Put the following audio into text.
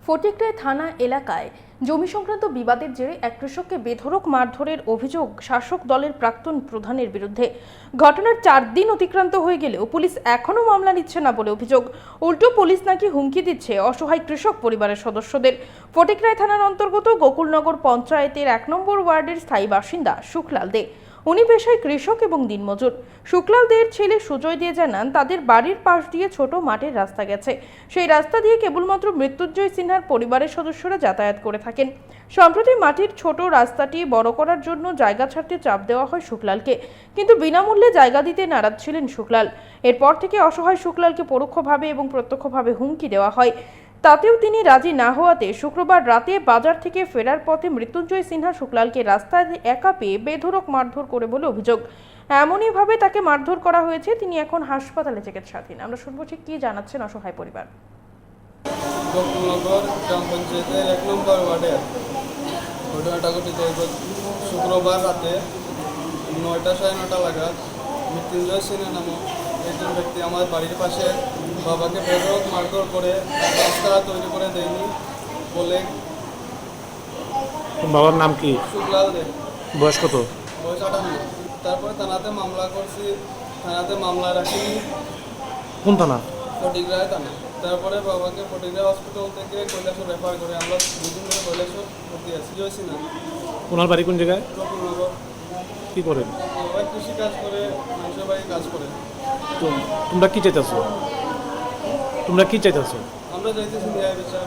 ফটিকরায় থানা এলাকায় জমি সংক্রান্ত বিবাদের জেরে এক কৃষককে বেধড়ক মারধরের অভিযোগ শাসক দলের প্রাক্তন প্রধানের বিরুদ্ধে। ঘটনার 4 দিন অতিক্রান্ত হয়ে গেলেও পুলিশ এখনো মামলা নিচ্ছে না বলে অভিযোগ। উল্টো পুলিশ নাকি হুমকি দিচ্ছে অসহায় কৃষক পরিবারের সদস্যদের। ফটিকরায় থানার অন্তর্গত গোকুলনগর পঞ্চায়েতের 1 নম্বর ওয়ার্ডের স্থায়ী বাসিন্দা সুখলাল দে। উনি পেশায় কৃষক এবং দিনমজুর। সুখলাল দের ছেলে সুজয় দে জানান, তাদের বাড়ির পাশ দিয়ে ছোট মাঠের রাস্তা গেছে। সেই রাস্তা দিয়ে কেবলমাত্র মৃত্যুঞ্জয় সিনহার পরিবারের সদস্যরা যাতায়াত করে থাকেন। সম্প্রতি মাটির ছোট রাস্তাটি বড় করার জন্য জায়গা ছাড়তে চাপ দেওয়া হয় শুক্লালকে, কিন্তু বিনামূল্যে জায়গা দিতে নারাজ ছিলেন শুক্লাল। এরপর থেকে অসহায় শুক্লালকে পরোক্ষভাবে এবং প্রত্যক্ষভাবে হুমকি দেওয়া হয়। তাতেও তিনি রাজি না হওয়াতে শুক্রবার রাতে বাজার থেকে ফেরার পথে মৃত্যুঞ্জয় সিনহা শুক্লালকে রাস্তায় একা পেয়ে বেধড়ক মারধর করে বলে অভিযোগ। এমনইভাবে তাকে মারধর করা হয়েছে, তিনি এখন হাসপাতালে চিকিৎসাধীন। আমরা শুনবো ঠিক কি জানাচ্ছেন অসহায় পরিবার। গোকুলনগর গ্রাম পঞ্চায়েতের 1 নম্বর ওয়ার্ডে ঘটনাটা ঘটেছে শুক্রবার রাতে 9টা সাড়ে 9টা নাগাদ। মৃত্যুঞ্জয় সিনহা নামক একজন ব্যক্তি আমার বাড়ির পাশে বাবাকে বেধড়ক মারধর করে রাস্তা তৈরি করে দেয়নি বলে। বাবার নাম কি? শুক্লাল দে। বয়স কত? বয়স 58। তারপরে থানাতে মামলা করছি, থানাতে মামলা রাখিনি। কোন থানা? ফটিকরায় থানা। তারপরে বাবাকে ফটিকরায় হসপিটাল থেকে কৈলাসর রেফার করে আমরা দুদিন ধরে কৈলাসর ভর্তি আছি। জয়সি না। ওনার বাড়ি কোন জায়গায়? গোকুলনগর। কি করেন? বাবা কৃষি কাজ করে, মানুষের বাড়ি কাজ করে। তোমরা কি চাইতেছো? আমরা চাইতেছি ন্যায় বিচার।